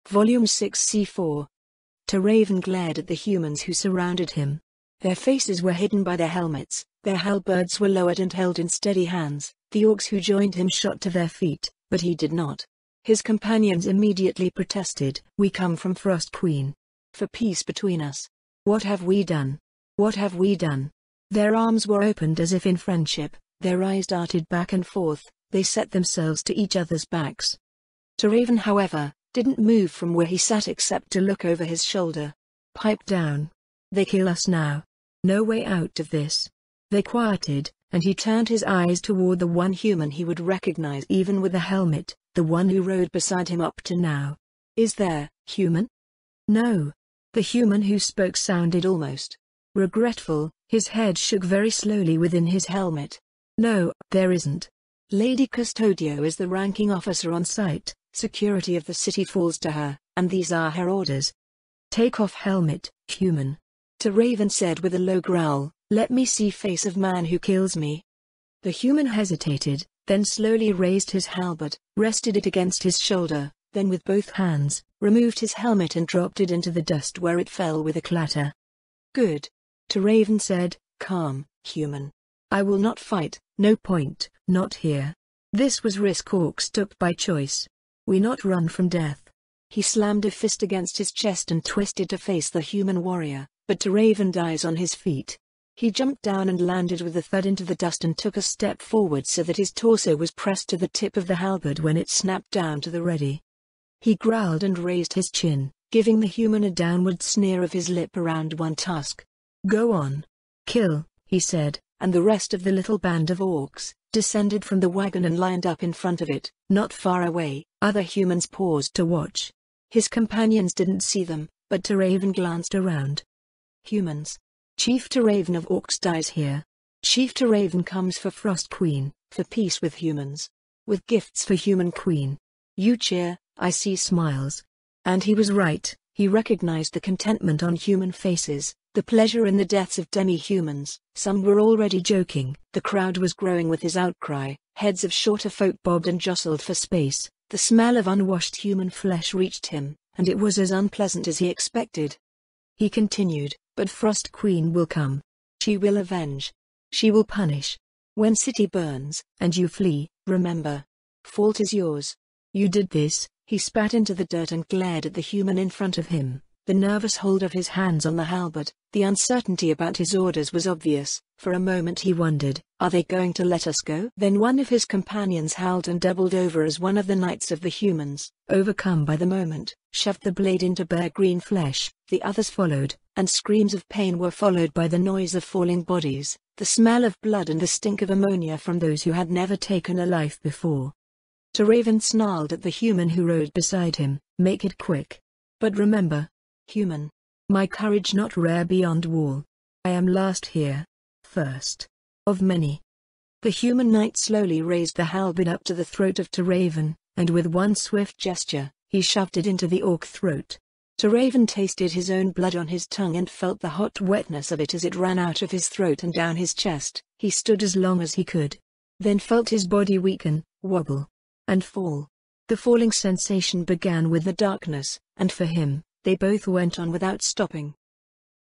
Volume 6 C4. Raven glared at the humans who surrounded him. Their faces were hidden by their helmets, their halberds were lowered and held in steady hands. The orcs who joined him shot to their feet, but he did not. His companions immediately protested. "We come from Frost Queen. For peace between us. What have we done? What have we done?" Their arms were opened as if in friendship, their eyes darted back and forth, they set themselves to each other's backs. Raven, however, didn't move from where he sat except to look over his shoulder. "Pipe down. They kill us now. No way out of this." They quieted, and he turned his eyes toward the one human he would recognize even with a helmet, the one who rode beside him up to now. "Is there, human?" "No." The human who spoke sounded almost regretful, his head shook very slowly within his helmet. "No, there isn't. Lady Custodio is the ranking officer on site, security of the city falls to her, and these are her orders." "Take off helmet, human." Raven said with a low growl, "Let me see face of man who kills me." The human hesitated, then slowly raised his halberd, rested it against his shoulder, then with both hands, removed his helmet and dropped it into the dust where it fell with a clatter. "Good." Raven said, "Calm, human. I will not fight, no point, not here. This was risk orcs took by choice. We not run from death." He slammed a fist against his chest and twisted to face the human warrior, but Raven dies on his feet. He jumped down and landed with a thud into the dust and took a step forward so that his torso was pressed to the tip of the halberd when it snapped down to the ready. He growled and raised his chin, giving the human a downward sneer of his lip around one tusk. "Go on. Kill," he said, and the rest of the little band of orcs descended from the wagon and lined up in front of it. Not far away, other humans paused to watch. His companions didn't see them, but Raven glanced around. "Humans. Chief Raven of orcs dies here. Chief Raven comes for Frost Queen, for peace with humans. With gifts for Human Queen. You cheer, I see smiles." And he was right, he recognized the contentment on human faces, the pleasure in the deaths of demi-humans. Some were already joking. The crowd was growing with his outcry, heads of shorter folk bobbed and jostled for space. The smell of unwashed human flesh reached him, and it was as unpleasant as he expected. He continued, "But Frost Queen will come. She will avenge. She will punish. When city burns, and you flee, remember. Fault is yours. You did this." He spat into the dirt and glared at the human in front of him, the nervous hold of his hands on the halberd, the uncertainty about his orders was obvious. For a moment he wondered, are they going to let us go? Then one of his companions howled and doubled over as one of the knights of the humans, overcome by the moment, shoved the blade into bare green flesh. The others followed, and screams of pain were followed by the noise of falling bodies, the smell of blood and the stink of ammonia from those who had never taken a life before. Raven snarled at the human who rode beside him, "Make it quick. But remember, human, my courage not rare beyond wall. I am last here. First. Of many." The human knight slowly raised the halberd up to the throat of Raven, and with one swift gesture, he shoved it into the orc throat. Raven tasted his own blood on his tongue and felt the hot wetness of it as it ran out of his throat and down his chest. He stood as long as he could. Then felt his body weaken, wobble, and fall. The falling sensation began with the darkness, and for him, they both went on without stopping.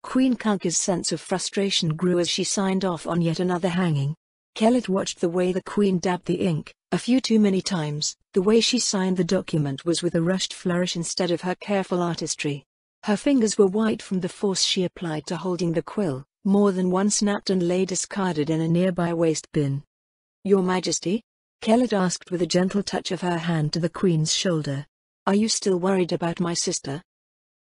Queen Kalka's sense of frustration grew as she signed off on yet another hanging. Kellett watched the way the queen dabbed the ink, a few too many times. The way she signed the document was with a rushed flourish instead of her careful artistry. Her fingers were white from the force she applied to holding the quill. More than one snapped and lay discarded in a nearby waste bin. "Your Majesty?" Kellett asked with a gentle touch of her hand to the queen's shoulder. "Are you still worried about my sister?"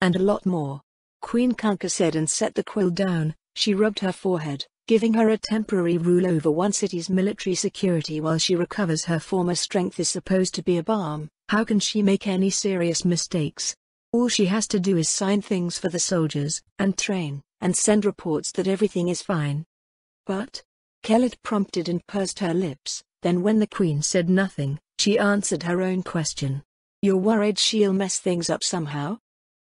"And a lot more," Queen Kalka said and set the quill down. She rubbed her forehead, giving her a temporary rule over one city's military security while she recovers her former strength is supposed to be a balm. How can she make any serious mistakes? All she has to do is sign things for the soldiers, and train, and send reports that everything is fine. "But?" Kellett prompted and pursed her lips. Then when the queen said nothing, she answered her own question. "You're worried she'll mess things up somehow?"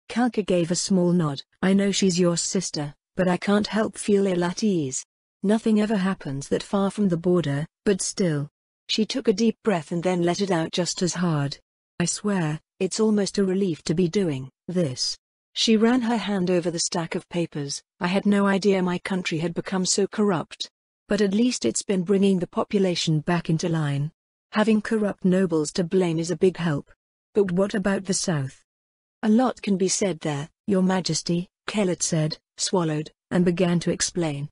Kalka gave a small nod. "I know she's your sister, but I can't help feel ill at ease. Nothing ever happens that far from the border, but still." She took a deep breath and then let it out just as hard. "I swear, It's almost a relief to be doing this. She ran her hand over the stack of papers. I had no idea my country had become so corrupt. But at least it's been bringing the population back into line. Having corrupt nobles to blame is a big help. But what about the south? A lot can be said there, Your Majesty, Kellett said, swallowed, and began to explain.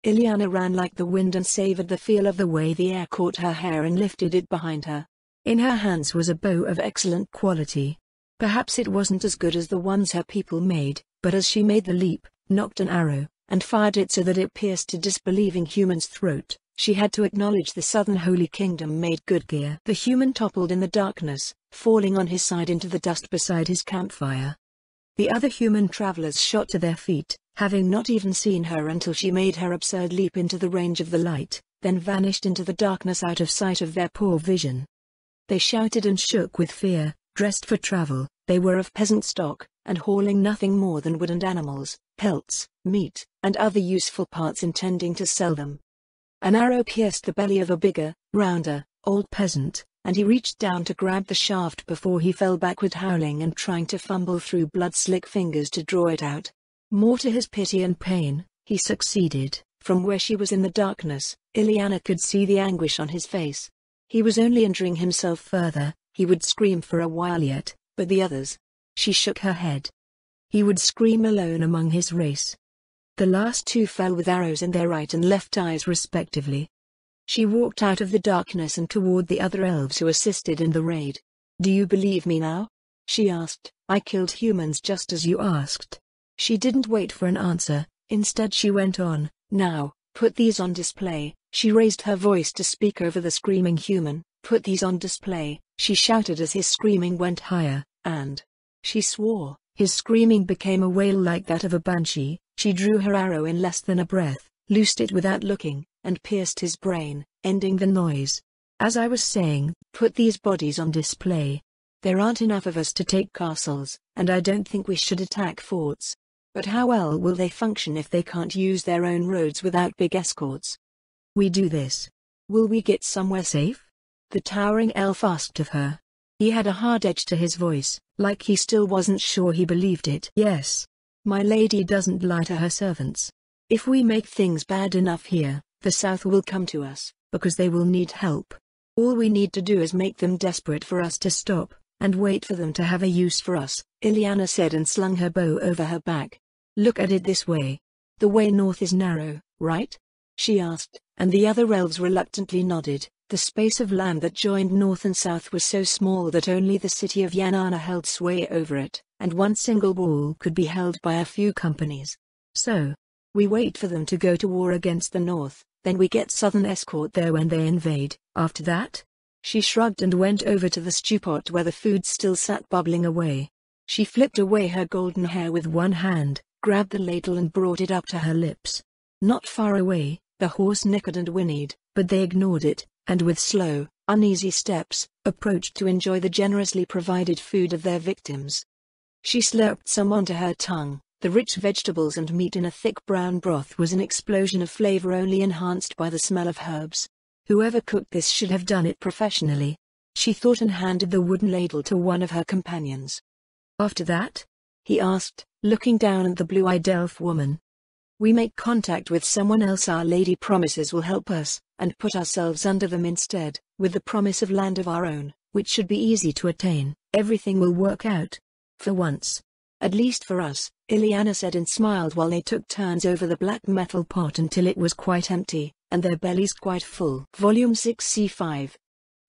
Ileana ran like the wind and savored the feel of the way the air caught her hair and lifted it behind her. In her hands was a bow of excellent quality. Perhaps it wasn't as good as the ones her people made, but as she made the leap, knocked an arrow, and fired it so that it pierced a disbelieving human's throat, she had to acknowledge the Southern Holy Kingdom made good gear. The human toppled in the darkness, falling on his side into the dust beside his campfire. The other human travelers shot to their feet, having not even seen her until she made her absurd leap into the range of the light, then vanished into the darkness out of sight of their poor vision. They shouted and shook with fear. Dressed for travel, they were of peasant stock, and hauling nothing more than wood and animals, pelts, meat, and other useful parts intending to sell them. An arrow pierced the belly of a bigger, rounder, old peasant, and he reached down to grab the shaft before he fell backward howling and trying to fumble through blood-slick fingers to draw it out. More to his pity and pain, he succeeded. From where she was in the darkness, Ileana could see the anguish on his face. He was only injuring himself further. He would scream for a while yet, but the others? She shook her head. He would scream alone among his race. The last two fell with arrows in their right and left eyes respectively. She walked out of the darkness and toward the other elves who assisted in the raid. "Do you believe me now?" she asked. "I killed humans just as you asked." She didn't wait for an answer, instead she went on, "Now, put these on display." She raised her voice to speak over the screaming human. "Put these on display," she shouted as his screaming went higher, and she swore. His screaming became a wail like that of a banshee. She drew her arrow in less than a breath, loosed it without looking, and pierced his brain, ending the noise. "As I was saying, put these bodies on display. There aren't enough of us to take castles, and I don't think we should attack forts. But how well will they function if they can't use their own roads without big escorts? We do this. Will we get somewhere safe?" the towering elf asked of her. He had a hard edge to his voice, like he still wasn't sure he believed it. "Yes. My lady doesn't lie to her servants. If we make things bad enough here, the South will come to us, because they will need help. All we need to do is make them desperate for us to stop, and wait for them to have a use for us," Ileana said and slung her bow over her back. "Look at it this way. The way north is narrow, right?" she asked, and the other elves reluctantly nodded. The space of land that joined north and south was so small that only the city of Yanana held sway over it, and one single wall could be held by a few companies. "So, we wait for them to go to war against the north, then we get southern escort there when they invade. After that?" She shrugged and went over to the stew pot where the food still sat bubbling away. She flipped away her golden hair with one hand, grabbed the ladle and brought it up to her lips. Not far away, the horse nickered and whinnied, but they ignored it, and with slow, uneasy steps, approached to enjoy the generously provided food of their victims. She slurped some onto her tongue. The rich vegetables and meat in a thick brown broth was an explosion of flavor only enhanced by the smell of herbs. Whoever cooked this should have done it professionally, she thought, and handed the wooden ladle to one of her companions. "After that?" he asked, looking down at the blue-eyed elf woman. "We make contact with someone else Our Lady promises will help us, and put ourselves under them instead, with the promise of land of our own, which should be easy to attain. Everything will work out. For once. At least for us," Ileana said and smiled while they took turns over the black metal pot until it was quite empty, and their bellies quite full. Volume 6c5.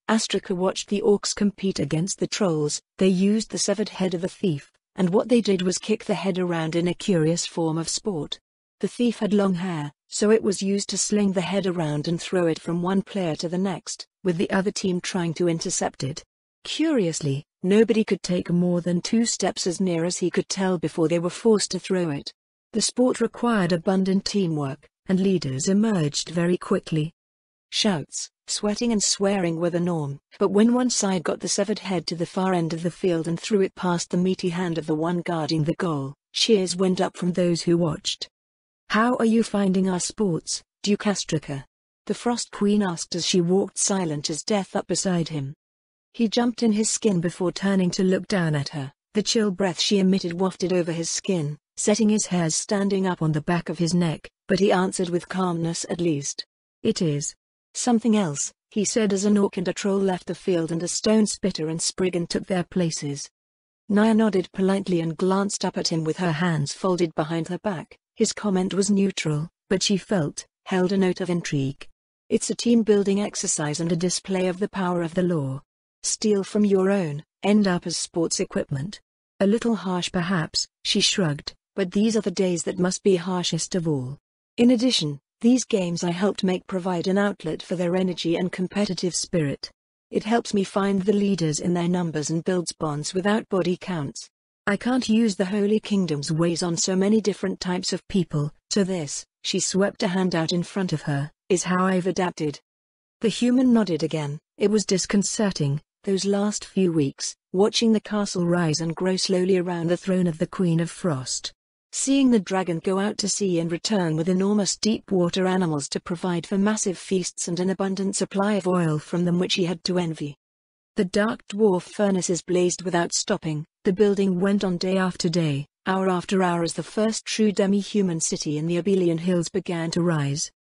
Astrika watched the orcs compete against the trolls. They used the severed head of a thief, and what they did was kick the head around in a curious form of sport. The thief had long hair, so it was used to sling the head around and throw it from one player to the next, with the other team trying to intercept it. Curiously, nobody could take more than 2 steps as near as he could tell before they were forced to throw it. The sport required abundant teamwork, and leaders emerged very quickly. Shouts, sweating and swearing were the norm, but when one side got the severed head to the far end of the field and threw it past the meaty hand of the one guarding the goal, cheers went up from those who watched. "How are you finding our sports, Duke Astrika?" the Frost Queen asked as she walked silent as death up beside him. He jumped in his skin before turning to look down at her. The chill breath she emitted wafted over his skin, setting his hairs standing up on the back of his neck, but he answered with calmness at least. "It is something else," he said as an orc and a troll left the field and a stone spitter and Spriggan took their places. Nia nodded politely and glanced up at him with her hands folded behind her back. His comment was neutral, but she held a note of intrigue. "It's a team-building exercise and a display of the power of the law. Steal from your own, end up as sports equipment." A little harsh perhaps, she shrugged, but these are the days that must be harshest of all. In addition, these games I helped make provide an outlet for their energy and competitive spirit. It helps me find the leaders in their numbers and builds bonds without body counts. I can't use the Holy Kingdom's ways on so many different types of people, so this, she swept a hand out in front of her, is how I've adapted. The human nodded again. It was disconcerting, those last few weeks, watching the castle rise and grow slowly around the throne of the Queen of Frost. Seeing the dragon go out to sea and return with enormous deep-water animals to provide for massive feasts and an abundant supply of oil from them which he had to envy. The dark dwarf furnaces blazed without stopping, the building went on day after day, hour after hour as the first true demi-human city in the Abelian Hills began to rise.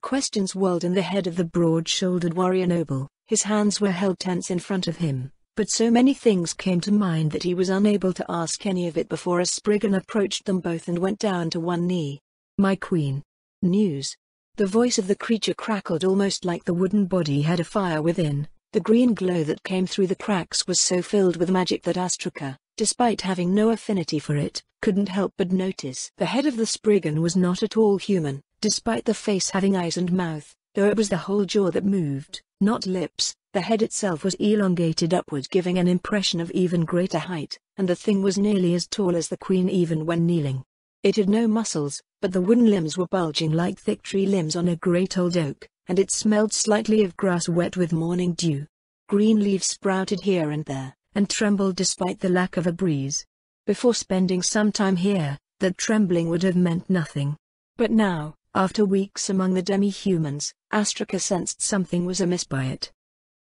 Questions whirled in the head of the broad-shouldered warrior noble, his hands were held tense in front of him. But so many things came to mind that he was unable to ask any of it before a Spriggan approached them both and went down to one knee. "My queen." "News." The voice of the creature crackled almost like the wooden body had a fire within. The green glow that came through the cracks was so filled with magic that Astraka, despite having no affinity for it, couldn't help but notice. The head of the Spriggan was not at all human, despite the face having eyes and mouth, though it was the whole jaw that moved, not lips. The head itself was elongated upward, giving an impression of even greater height, and the thing was nearly as tall as the queen even when kneeling. It had no muscles, but the wooden limbs were bulging like thick tree limbs on a great old oak, and it smelled slightly of grass wet with morning dew. Green leaves sprouted here and there, and trembled despite the lack of a breeze. Before spending some time here, that trembling would have meant nothing. But now, after weeks among the demi-humans, Astraka sensed something was amiss by it.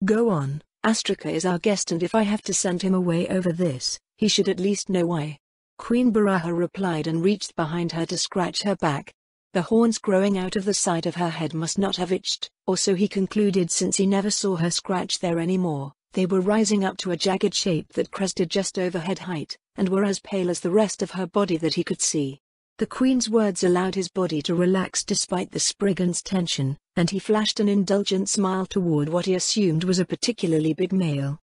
"Go on, Astraka is our guest and if I have to send him away over this, he should at least know why." Queen Baraha replied and reached behind her to scratch her back. The horns growing out of the side of her head must not have itched, or so he concluded since he never saw her scratch there anymore. They were rising up to a jagged shape that crested just over head height, and were as pale as the rest of her body that he could see. The queen's words allowed his body to relax despite the Spriggan's tension, and he flashed an indulgent smile toward what he assumed was a particularly big male.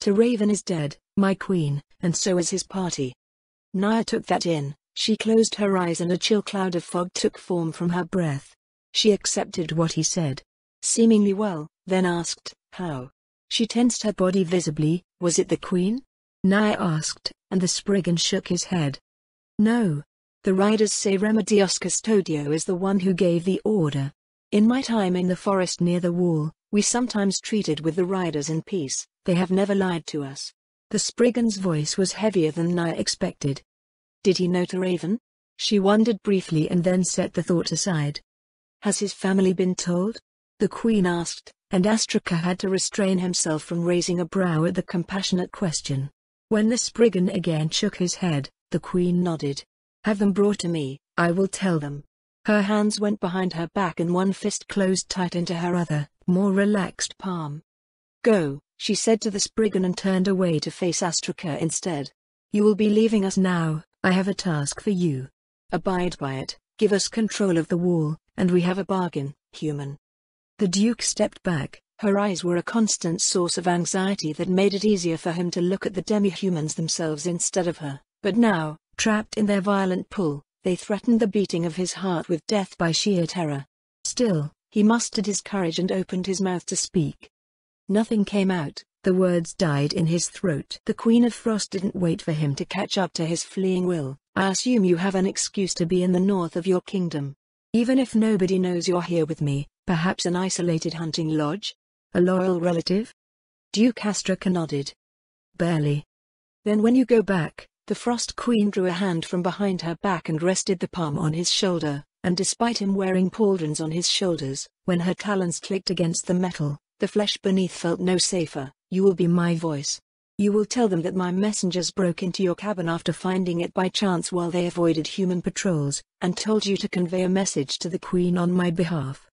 "Raven is dead, my queen, and so is his party." Nia took that in. She closed her eyes and a chill cloud of fog took form from her breath. She accepted what he said. Seemingly well, then asked, "How?" She tensed her body visibly. "Was it the queen?" Nia asked, and the Spriggan shook his head. "No. The riders say Remedios Custodio is the one who gave the order. In my time in the forest near the wall, we sometimes treated with the riders in peace. They have never lied to us." The Spriggan's voice was heavier than Nia expected. "Did he know Raven?" She wondered briefly and then set the thought aside. "Has his family been told?" the queen asked, and Astraka had to restrain himself from raising a brow at the compassionate question. When the Spriggan again shook his head, the queen nodded. "Have them brought to me, I will tell them." Her hands went behind her back and one fist closed tight into her other, more relaxed palm. "Go," she said to the Spriggan and turned away to face Astraka instead. "You will be leaving us now. I have a task for you. Abide by it, give us control of the wall, and we have a bargain, human." The Duke stepped back. Her eyes were a constant source of anxiety that made it easier for him to look at the demi-humans themselves instead of her. But now, trapped in their violent pull, they threatened the beating of his heart with death by sheer terror. Still, he mustered his courage and opened his mouth to speak. Nothing came out, the words died in his throat. The Queen of Frost didn't wait for him to catch up to his fleeing will. "I assume you have an excuse to be in the north of your kingdom. Even if nobody knows you're here with me, perhaps an isolated hunting lodge? A loyal relative?" Duke Astraka nodded. "Barely." "Then when you go back," the Frost Queen drew a hand from behind her back and rested the palm on his shoulder, and despite him wearing pauldrons on his shoulders, when her talons clicked against the metal, the flesh beneath felt no safer. You will be my voice. You will tell them that my messengers broke into your cabin after finding it by chance while they avoided human patrols, and told you to convey a message to the Queen on my behalf.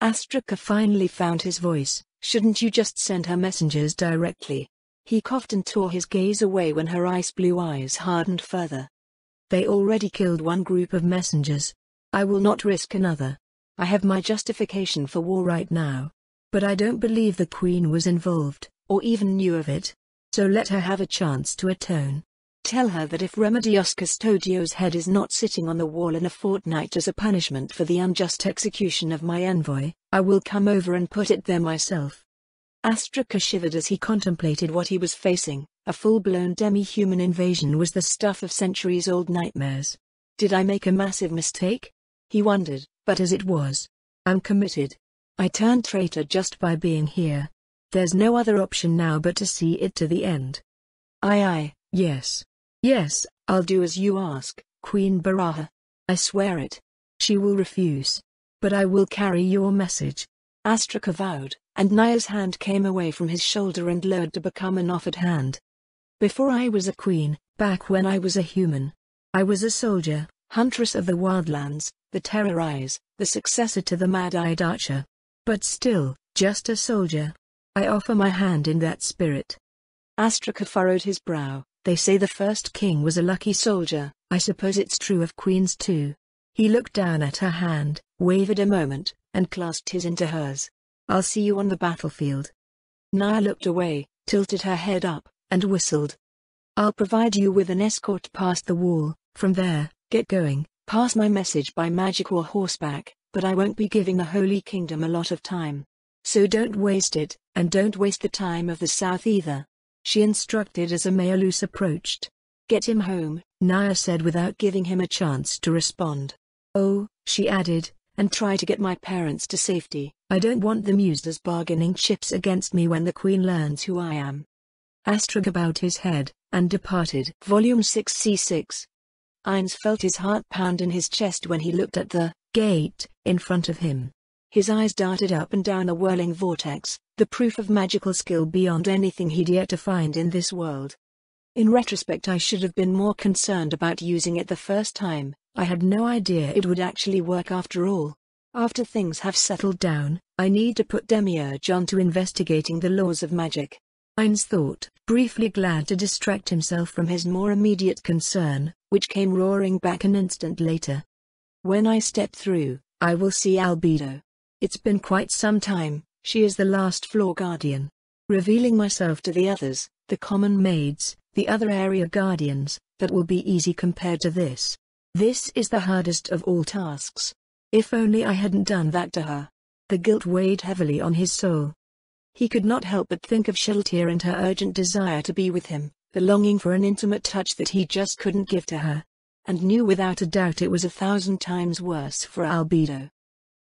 Astraka finally found his voice. Shouldn't you just send her messengers directly? He coughed and tore his gaze away when her ice blue eyes hardened further. They already killed one group of messengers. I will not risk another. I have my justification for war right now. But I don't believe the Queen was involved, or even knew of it. So let her have a chance to atone. Tell her that if Remedios Custodio's head is not sitting on the wall in a fortnight as a punishment for the unjust execution of my envoy, I will come over and put it there myself. Astraka shivered as he contemplated what he was facing. A full-blown demi-human invasion was the stuff of centuries-old nightmares. Did I make a massive mistake? He wondered, but as it was, I'm committed. I turned traitor just by being here. There's no other option now but to see it to the end. Aye, yes. Yes, I'll do as you ask, Queen Baraha. I swear it. She will refuse. But I will carry your message. Astraka vowed, and Naya's hand came away from his shoulder and lowered to become an offered hand. Before I was a queen, back when I was a human, I was a soldier, huntress of the wildlands, the Terror Eyes, the successor to the Mad-Eyed Archer. But still, just a soldier. I offer my hand in that spirit. Astraka furrowed his brow. They say the first king was a lucky soldier. I suppose it's true of queens too. He looked down at her hand, wavered a moment, and clasped his into hers. I'll see you on the battlefield. Naya looked away, tilted her head up, and whistled. I'll provide you with an escort past the wall. From there, get going, pass my message by magic or horseback, but I won't be giving the Holy Kingdom a lot of time. So don't waste it, and don't waste the time of the South either. She instructed as Amayalus approached. Get him home, Naya said without giving him a chance to respond. Oh, she added, and try to get my parents to safety. I don't want them used as bargaining chips against me when the Queen learns who I am. Astraka bowed his head, and departed. Volume 6c6. Ines felt his heart pound in his chest when he looked at the gate in front of him. His eyes darted up and down a whirling vortex, the proof of magical skill beyond anything he'd yet to find in this world. In retrospect, I should have been more concerned about using it the first time. I had no idea it would actually work after all. After things have settled down, I need to put Demiurge on to investigating the laws of magic. Ines thought, briefly glad to distract himself from his more immediate concern, which came roaring back an instant later. When I step through, I will see Albedo. It's been quite some time. She is the last floor guardian. Revealing myself to the others, the common maids, the other area guardians, that will be easy compared to this. This is the hardest of all tasks. If only I hadn't done that to her. The guilt weighed heavily on his soul. He could not help but think of Sheltia and her urgent desire to be with him, the longing for an intimate touch that he just couldn't give to her. And knew without a doubt it was 1,000 times worse for Albedo.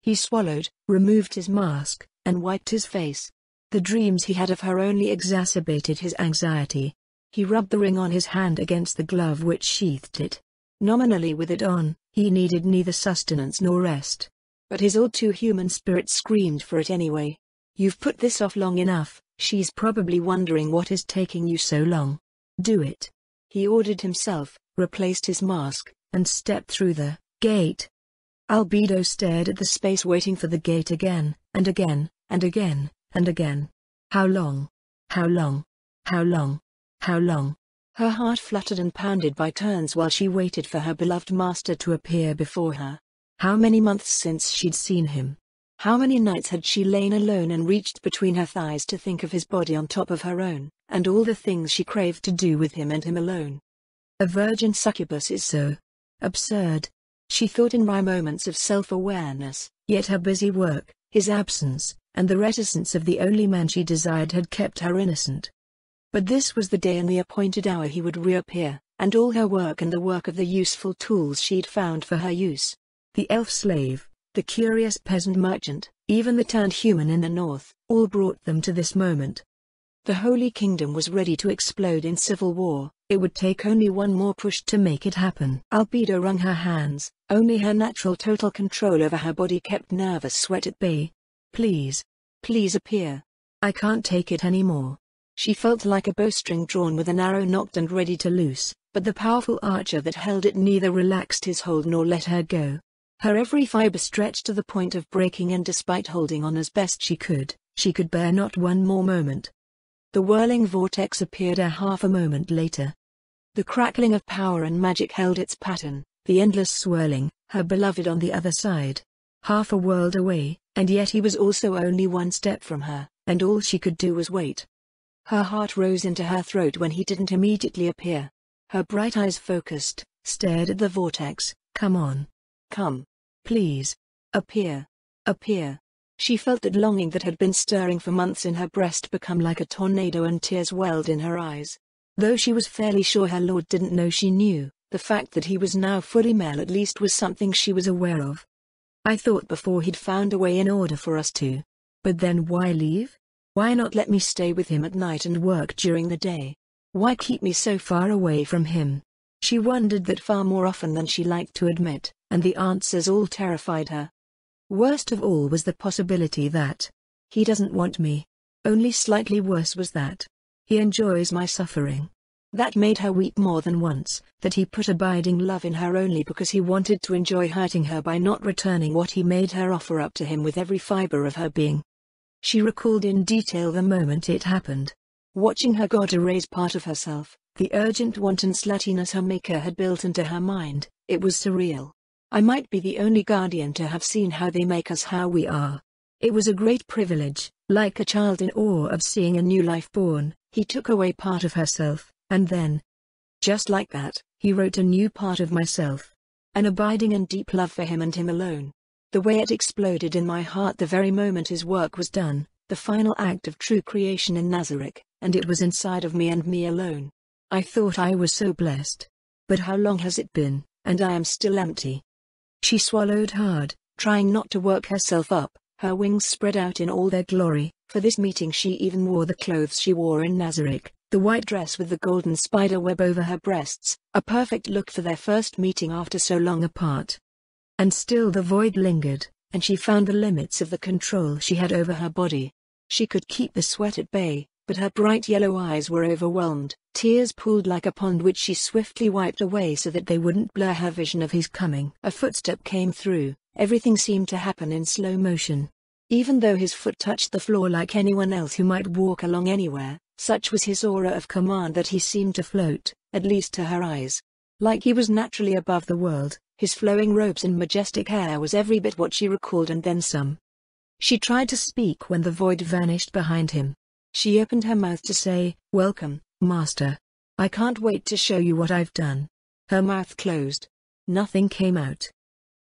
He swallowed, removed his mask, and wiped his face. The dreams he had of her only exacerbated his anxiety. He rubbed the ring on his hand against the glove which sheathed it. Nominally with it on, he needed neither sustenance nor rest. But his all-too-human spirit screamed for it anyway. You've put this off long enough. She's probably wondering what is taking you so long. Do it. He ordered himself, replaced his mask, and stepped through the gate. Albedo stared at the space waiting for the gate again, and again, and again, and again. How long? How long? How long? How long? Her heart fluttered and pounded by turns while she waited for her beloved master to appear before her. How many months since she'd seen him? How many nights had she lain alone and reached between her thighs to think of his body on top of her own, and all the things she craved to do with him and him alone? A virgin succubus is so absurd. She thought in rare moments of self-awareness, yet her busy work, his absence, and the reticence of the only man she desired had kept her innocent. But this was the day and the appointed hour he would reappear, and all her work and the work of the useful tools she'd found for her use. The elf slave, the curious peasant merchant, even the turned human in the north, all brought them to this moment. The Holy Kingdom was ready to explode in civil war. It would take only one more push to make it happen. Albedo wrung her hands. Only her natural total control over her body kept nervous sweat at bay. Please. Please appear. I can't take it anymore. She felt like a bowstring drawn with an arrow nocked and ready to loose, but the powerful archer that held it neither relaxed his hold nor let her go. Her every fiber stretched to the point of breaking, and despite holding on as best she could bear not one more moment. The whirling vortex appeared a half a moment later. The crackling of power and magic held its pattern, the endless swirling, her beloved on the other side. Half a world away, and yet he was also only one step from her, and all she could do was wait. Her heart rose into her throat when he didn't immediately appear. Her bright eyes focused, stared at the vortex. Come on. Come. Please. Appear. Appear. She felt that longing that had been stirring for months in her breast become like a tornado, and tears welled in her eyes. Though she was fairly sure her lord didn't know, she knew, the fact that he was now fully male at least was something she was aware of. I thought before he'd found a way in order for us to. But then why leave? Why not let me stay with him at night and work during the day? Why keep me so far away from him? She wondered that far more often than she liked to admit, and the answers all terrified her. Worst of all was the possibility that he doesn't want me. Only slightly worse was that he enjoys my suffering. That made her weep more than once, that he put abiding love in her only because he wanted to enjoy hurting her by not returning what he made her offer up to him with every fiber of her being. She recalled in detail the moment it happened. Watching her god erase part of herself, the urgent wanton slutiness her maker had built into her mind, it was surreal. I might be the only guardian to have seen how they make us how we are. It was a great privilege, like a child in awe of seeing a new life born. He took away part of herself, and then, just like that, he wrote a new part of myself. An abiding and deep love for him and him alone. The way it exploded in my heart the very moment his work was done, the final act of true creation in Nazarick, and it was inside of me and me alone. I thought I was so blessed. But how long has it been, and I am still empty. She swallowed hard, trying not to work herself up, her wings spread out in all their glory. For this meeting she even wore the clothes she wore in Nazarick, the white dress with the golden spider web over her breasts, a perfect look for their first meeting after so long apart. And still the void lingered, and she found the limits of the control she had over her body. She could keep the sweat at bay, but her bright yellow eyes were overwhelmed, tears pooled like a pond which she swiftly wiped away so that they wouldn't blur her vision of his coming. A footstep came through, everything seemed to happen in slow motion. Even though his foot touched the floor like anyone else who might walk along anywhere, such was his aura of command that he seemed to float, at least to her eyes. Like he was naturally above the world, his flowing robes and majestic hair was every bit what she recalled and then some. She tried to speak when the void vanished behind him. She opened her mouth to say, "Welcome, Master. I can't wait to show you what I've done." Her mouth closed. Nothing came out.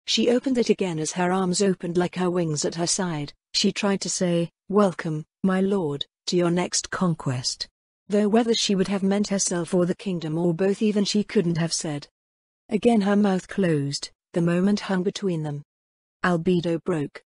She opened it again as her arms opened like her wings at her side. She tried to say, "Welcome, my lord, to your next conquest." Though whether she would have meant herself or the kingdom or both even she couldn't have said. Again her mouth closed, the moment hung between them. Albedo broke.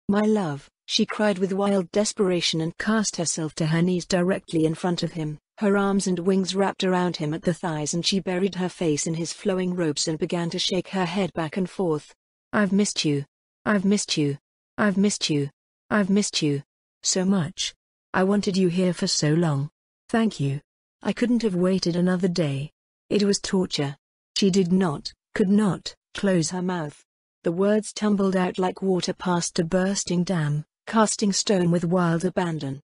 "My love," she cried with wild desperation and cast herself to her knees directly in front of him, her arms and wings wrapped around him at the thighs, and she buried her face in his flowing robes and began to shake her head back and forth. "I've missed you. I've missed you. I've missed you. I've missed you. So much. I wanted you here for so long. Thank you. I couldn't have waited another day. It was torture." She could not, close her mouth. The words tumbled out like water past a bursting dam, casting stone with wild abandon.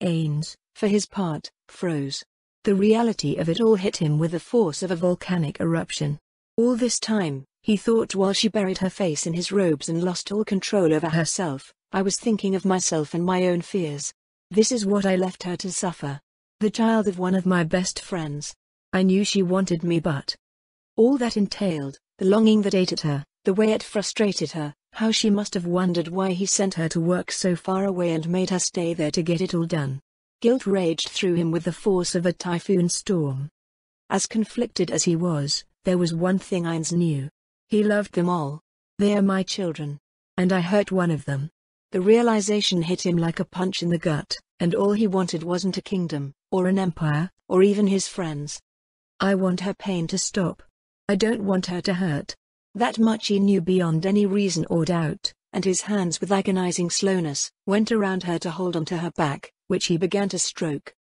Ains, for his part, froze. The reality of it all hit him with the force of a volcanic eruption. All this time, he thought while she buried her face in his robes and lost all control over herself, I was thinking of myself and my own fears. This is what I left her to suffer. The child of one of my best friends. I knew she wanted me, but all that entailed, the longing that ate at her, the way it frustrated her, how she must have wondered why he sent her to work so far away and made her stay there to get it all done. Guilt raged through him with the force of a typhoon storm. As conflicted as he was, there was one thing Ainz knew. He loved them all. They are my children. And I hurt one of them. The realization hit him like a punch in the gut, and all he wanted wasn't a kingdom, or an empire, or even his friends. I want her pain to stop. I don't want her to hurt. That much he knew beyond any reason or doubt, and his hands with agonizing slowness went around her to hold onto her back, which he began to stroke.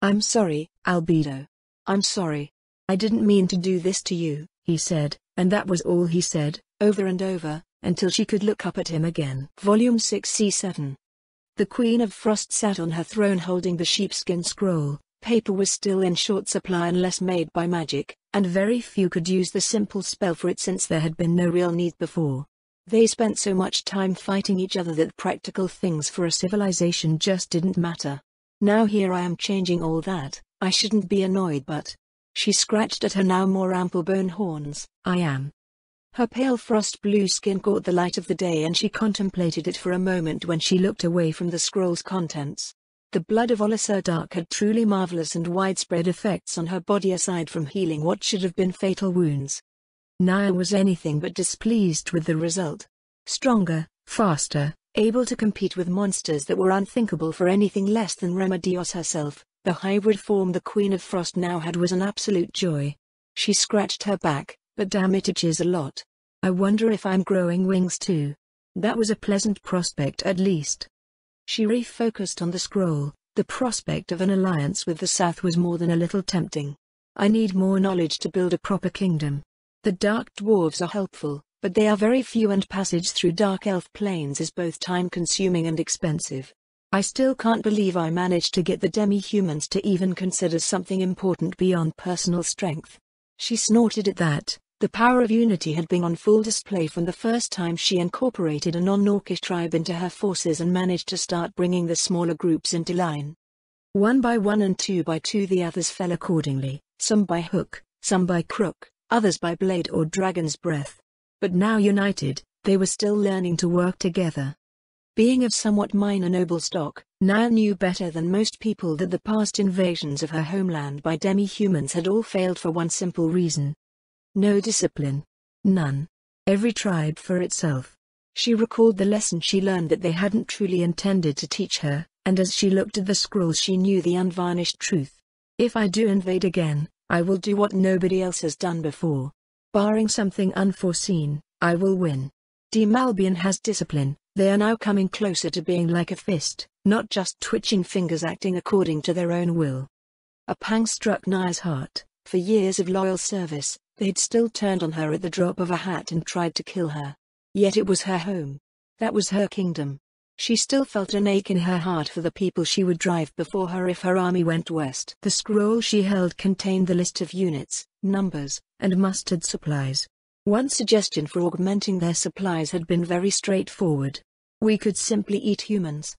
"I'm sorry, Albedo. I'm sorry. I didn't mean to do this to you," he said, and that was all he said, over and over, until she could look up at him again. Volume 6c7. The Queen of Frost sat on her throne holding the sheepskin scroll. Paper was still in short supply unless made by magic, and very few could use the simple spell for it since there had been no real need before. They spent so much time fighting each other that practical things for a civilization just didn't matter. Now here I am changing all that. I shouldn't be annoyed, but... She scratched at her now more ample bone horns. I am. Her pale frost blue skin caught the light of the day and she contemplated it for a moment when she looked away from the scroll's contents. The blood of Olisar Dark had truly marvelous and widespread effects on her body aside from healing what should have been fatal wounds. Naya was anything but displeased with the result. Stronger, faster, able to compete with monsters that were unthinkable for anything less than Remedios herself, the hybrid form the Queen of Frost now had was an absolute joy. She scratched her back, but damn it itches a lot. I wonder if I'm growing wings too. That was a pleasant prospect at least. She refocused on the scroll. The prospect of an alliance with the South was more than a little tempting. I need more knowledge to build a proper kingdom. The Dark Dwarves are helpful, but they are very few and passage through Dark Elf plains is both time-consuming and expensive. I still can't believe I managed to get the demi-humans to even consider something important beyond personal strength. She snorted at that. The power of unity had been on full display from the first time she incorporated a non-Orcish tribe into her forces and managed to start bringing the smaller groups into line. One by one and two by two the others fell accordingly, some by hook, some by crook, others by blade or dragon's breath. But now united, they were still learning to work together. Being of somewhat minor noble stock, Naya knew better than most people that the past invasions of her homeland by demi-humans had all failed for one simple reason. No discipline. None. Every tribe for itself. She recalled the lesson she learned that they hadn't truly intended to teach her, and as she looked at the scrolls she knew the unvarnished truth. If I do invade again, I will do what nobody else has done before. Barring something unforeseen, I will win. Malbian has discipline. They are now coming closer to being like a fist, not just twitching fingers acting according to their own will. A pang struck Naya's heart. For years of loyal service, they'd still turned on her at the drop of a hat and tried to kill her. Yet it was her home. That was her kingdom. She still felt an ache in her heart for the people she would drive before her if her army went west. The scroll she held contained the list of units, numbers, and mustered supplies. One suggestion for augmenting their supplies had been very straightforward. We could simply eat humans.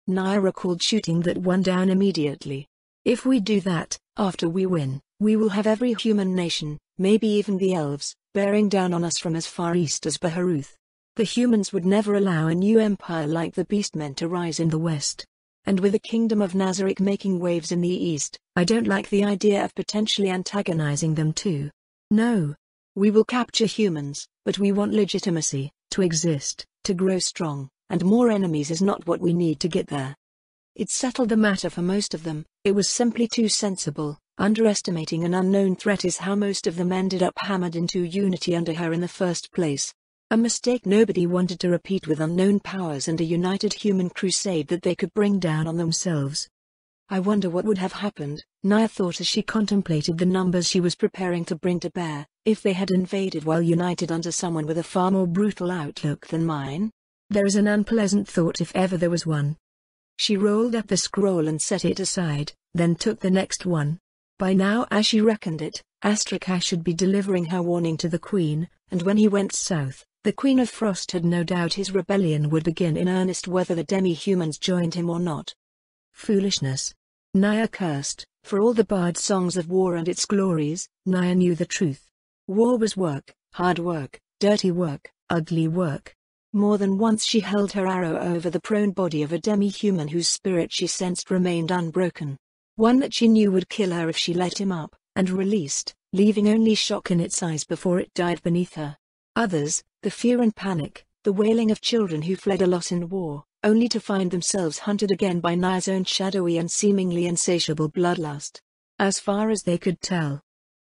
Naya recalled shooting that one down immediately. If we do that, after we win, we will have every human nation, maybe even the elves, bearing down on us from as far east as Baharuth. The humans would never allow a new empire like the Beastmen to rise in the west. And with the kingdom of Nazarick making waves in the east, I don't like the idea of potentially antagonizing them too. No. We will capture humans, but we want legitimacy, to exist, to grow strong, and more enemies is not what we need to get there. It settled the matter for most of them. It was simply too sensible. Underestimating an unknown threat is how most of them ended up hammered into unity under her in the first place. A mistake nobody wanted to repeat with unknown powers and a united human crusade that they could bring down on themselves. I wonder what would have happened, Naya thought as she contemplated the numbers she was preparing to bring to bear, if they had invaded while united under someone with a far more brutal outlook than mine. There is an unpleasant thought if ever there was one. She rolled up the scroll and set it aside, then took the next one. By now, as she reckoned it, Astrakhan should be delivering her warning to the Queen, and when he went south, the Queen of Frost had no doubt his rebellion would begin in earnest whether the demi-humans joined him or not. Foolishness. Naya cursed. For all the bard songs of war and its glories, Naya knew the truth. War was work, hard work, dirty work, ugly work. More than once she held her arrow over the prone body of a demi-human whose spirit she sensed remained unbroken. One that she knew would kill her if she let him up, and released, leaving only shock in its eyes before it died beneath her. Others, the fear and panic, the wailing of children who fled a loss in war, only to find themselves hunted again by Naya's own shadowy and seemingly insatiable bloodlust. As far as they could tell.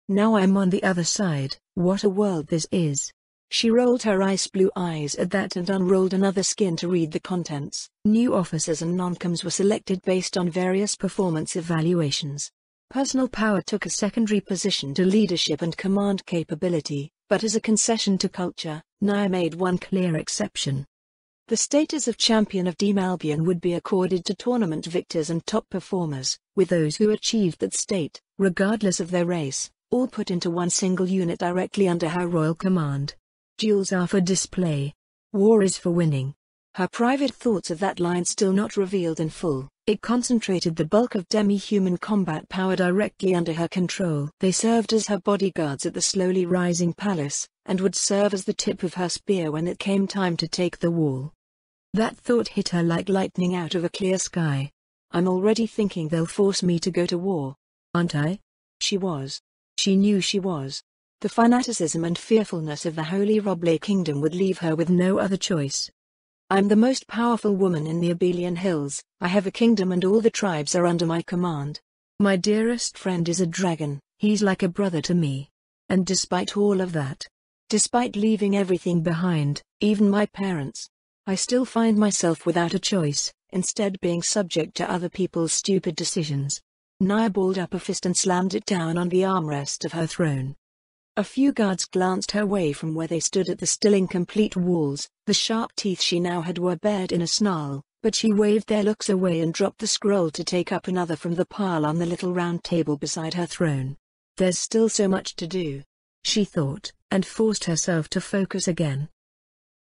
Now I'm on the other side. What a world this is. She rolled her ice blue eyes at that and unrolled another skin to read the contents. New officers and noncoms were selected based on various performance evaluations. Personal power took a secondary position to leadership and command capability, but as a concession to culture, Nia made one clear exception. The status of champion of Team Albion would be accorded to tournament victors and top performers, with those who achieved that state, regardless of their race, all put into one single unit directly under her royal command. Duels are for display. War is for winning. Her private thoughts of that line still not revealed in full, it concentrated the bulk of demi-human combat power directly under her control. They served as her bodyguards at the slowly rising palace, and would serve as the tip of her spear when it came time to take the wall. That thought hit her like lightning out of a clear sky. I'm already thinking they'll force me to go to war. Aren't I? She was. She knew she was. The fanaticism and fearfulness of the Holy Roble Kingdom would leave her with no other choice. I'm the most powerful woman in the Abelian Hills. I have a kingdom and all the tribes are under my command. My dearest friend is a dragon, he's like a brother to me. And despite all of that, despite leaving everything behind, even my parents, I still find myself without a choice, instead being subject to other people's stupid decisions. Nia balled up a fist and slammed it down on the armrest of her throne. A few guards glanced her way from where they stood at the still incomplete walls. The sharp teeth she now had were bared in a snarl, but she waved their looks away and dropped the scroll to take up another from the pile on the little round table beside her throne. There's still so much to do, she thought, and forced herself to focus again.